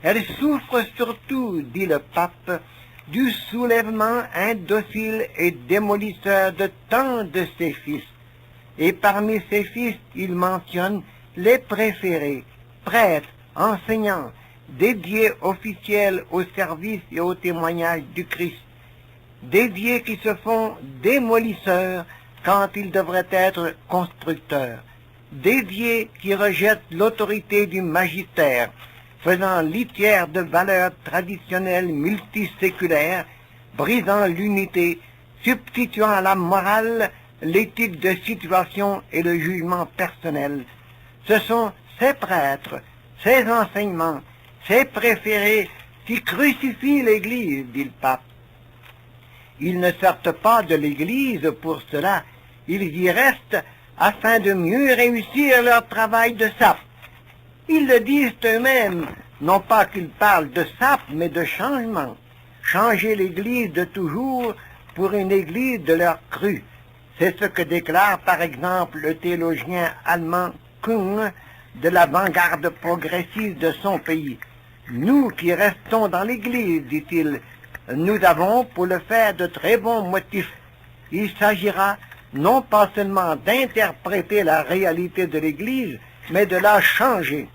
Elle souffre surtout, dit le pape, du soulèvement indocile et démolisseur de tant de ses fils. Et parmi ses fils, il mentionne les préférés, prêtres, enseignants, dédiés officiels au service et au témoignage du Christ, dédiés qui se font démolisseurs quand ils devraient être constructeurs, dédiés qui rejettent l'autorité du magistère, faisant litière de valeurs traditionnelles multiséculaires, brisant l'unité, substituant à la morale l'éthique de situation et le jugement personnel. Ce sont ces prêtres, ces enseignements, ces préférés qui crucifient l'Église, dit le pape. Ils ne sortent pas de l'Église pour cela, ils y restent afin de mieux réussir leur travail de sape. Ils le disent eux-mêmes, non pas qu'ils parlent de sape, mais de changement. Changer l'Église de toujours pour une Église de leur cru. C'est ce que déclare par exemple le théologien allemand Kuhn de l'avant-garde progressiste de son pays. Nous qui restons dans l'Église, dit-il, nous avons pour le faire de très bons motifs. Il s'agira non pas seulement d'interpréter la réalité de l'Église, mais de la changer.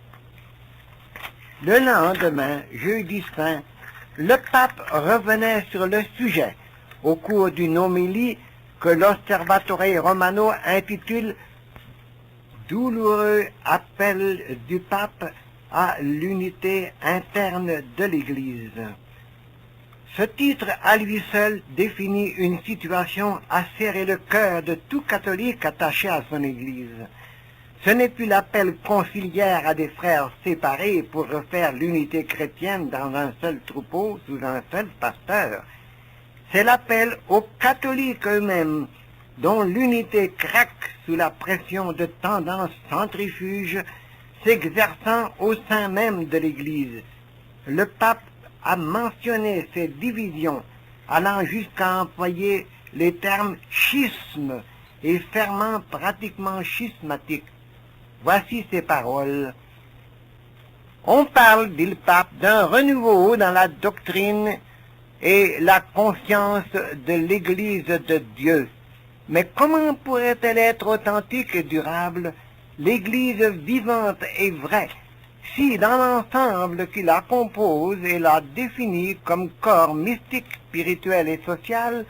Le lendemain, jeudi saint, le pape revenait sur le sujet au cours d'une homélie que l'Osservatore Romano intitule « Douloureux appel du pape à l'unité interne de l'Église ». Ce titre à lui seul définit une situation à serrer le cœur de tout catholique attaché à son Église. Ce n'est plus l'appel conciliaire à des frères séparés pour refaire l'unité chrétienne dans un seul troupeau sous un seul pasteur. C'est l'appel aux catholiques eux-mêmes, dont l'unité craque sous la pression de tendances centrifuges s'exerçant au sein même de l'Église. Le pape a mentionné ces divisions, allant jusqu'à employer les termes schisme et ferment pratiquement schismatique. Voici ces paroles. On parle, dit le pape, d'un renouveau dans la doctrine et la conscience de l'Église de Dieu. Mais comment pourrait-elle être authentique et durable, l'Église vivante et vraie, si dans l'ensemble qui la compose et la définit comme corps mystique, spirituel et social,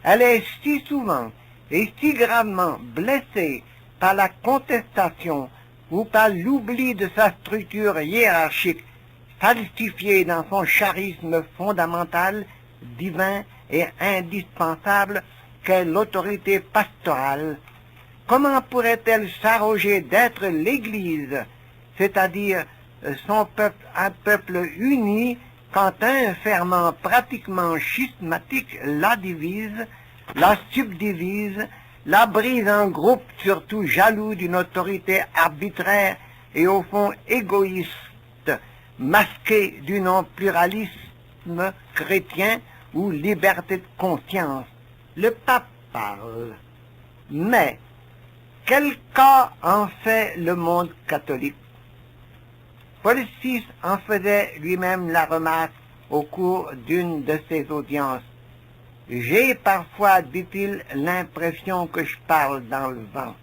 elle est si souvent et si gravement blessée par la contestation ou par l'oubli de sa structure hiérarchique, falsifiée dans son charisme fondamental, divin et indispensable qu'est l'autorité pastorale. Comment pourrait-elle s'arroger d'être l'Église, c'est-à-dire son peuple, un peuple uni, quand un ferment pratiquement schismatique la divise, la subdivise, la brise en groupe, surtout jaloux d'une autorité arbitraire et au fond égoïste, masqué du nom pluralisme chrétien ou liberté de conscience. Le pape parle. Mais quel cas en fait le monde catholique? Paul VI en faisait lui-même la remarque au cours d'une de ses audiences. J'ai parfois, dit-il, l'impression que je parle dans le vent.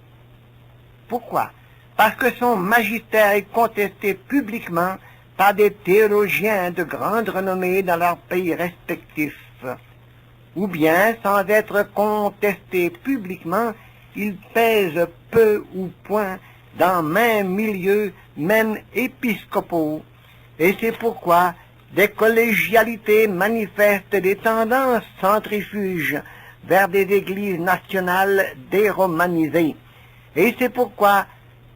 Pourquoi? Parce que son magistère est contesté publiquement par des théologiens de grande renommée dans leurs pays respectifs. Ou bien, sans être contesté publiquement, il pèse peu ou point dans même milieu, même épiscopaux. Et c'est pourquoi des collégialités manifestent des tendances centrifuges vers des églises nationales déromanisées. Et c'est pourquoi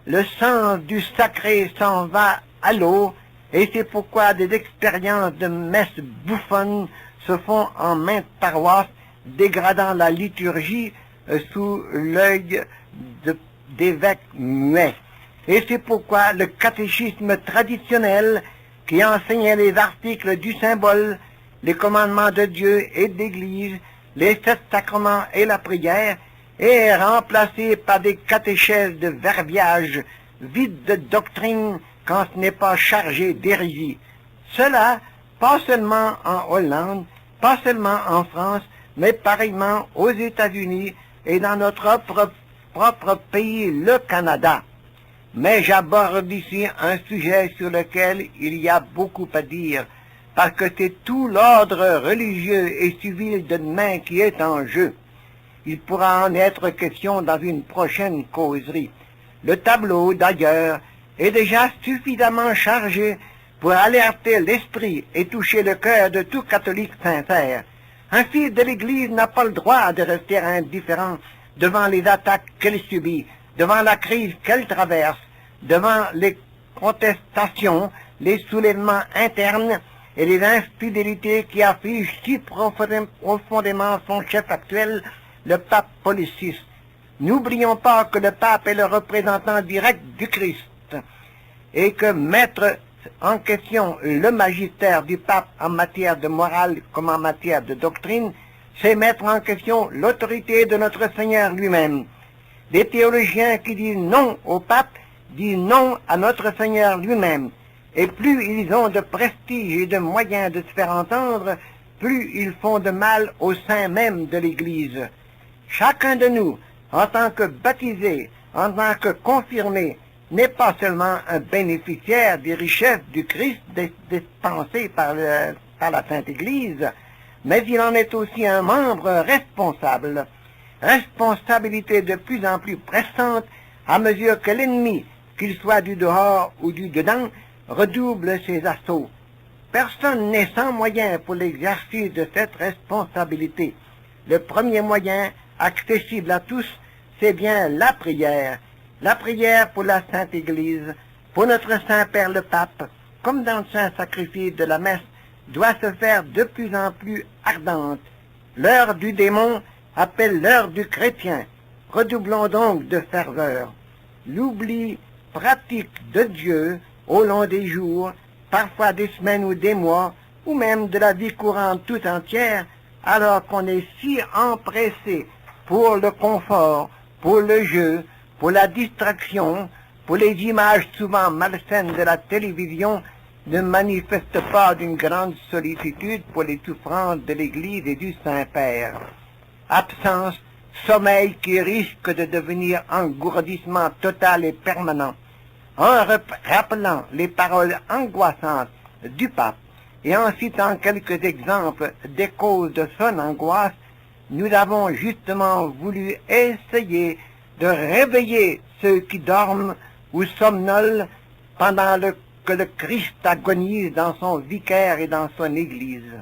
le sens du sacré s'en va à l'eau, et c'est pourquoi des expériences de messes bouffonnes se font en maintes paroisses, dégradant la liturgie sous l'œil d'évêques muets. Et c'est pourquoi le catéchisme traditionnel qui enseignait les articles du symbole, les commandements de Dieu et de l'Église, les 7 sacrements et la prière, est remplacé par des catéchèses de verbiage, vides de doctrine quand ce n'est pas chargé d'hérésie. Cela, pas seulement en Hollande, pas seulement en France, mais pareillement aux États-Unis et dans notre propre pays, le Canada. Mais j'aborde ici un sujet sur lequel il y a beaucoup à dire, parce que c'est tout l'ordre religieux et civil de demain qui est en jeu. Il pourra en être question dans une prochaine causerie. Le tableau, d'ailleurs, est déjà suffisamment chargé pour alerter l'esprit et toucher le cœur de tout catholique sincère. Un fils de l'Église n'a pas le droit de rester indifférent devant les attaques qu'elle subit, devant la crise qu'elle traverse, devant les protestations, les soulèvements internes et les infidélités qui affligent si profondément son chef actuel, le pape Paul VI. N'oublions pas que le pape est le représentant direct du Christ et que mettre en question le magistère du pape en matière de morale comme en matière de doctrine, c'est mettre en question l'autorité de notre Seigneur lui-même. Des théologiens qui disent non au pape disent non à notre Seigneur lui-même. Et plus ils ont de prestige et de moyens de se faire entendre, plus ils font de mal au sein même de l'Église. Chacun de nous, en tant que baptisé, en tant que confirmé, n'est pas seulement un bénéficiaire des richesses du Christ dispensées par la Sainte Église, mais il en est aussi un membre responsable. Responsabilité de plus en plus pressante à mesure que l'ennemi, qu'il soit du dehors ou du dedans, redouble ses assauts. Personne n'est sans moyen pour l'exercice de cette responsabilité. Le premier moyen, accessible à tous, c'est bien la prière. La prière pour la Sainte Église, pour notre Saint-Père le Pape, comme dans le saint sacrifice de la messe, doit se faire de plus en plus ardente. L'heure du démon appelle l'heure du chrétien. Redoublons donc de ferveur. L'oubli pratique de Dieu au long des jours, parfois des semaines ou des mois, ou même de la vie courante tout entière, alors qu'on est si empressé pour le confort, pour le jeu, pour la distraction, pour les images souvent malsaines de la télévision, ne manifeste pas d'une grande sollicitude pour les souffrances de l'Église et du Saint-Père. Absence, sommeil qui risque de devenir engourdissement total et permanent. En rappelant les paroles angoissantes du pape et en citant quelques exemples des causes de son angoisse, nous avons justement voulu essayer de réveiller ceux qui dorment ou somnolent pendant que le Christ agonise dans son vicaire et dans son Église.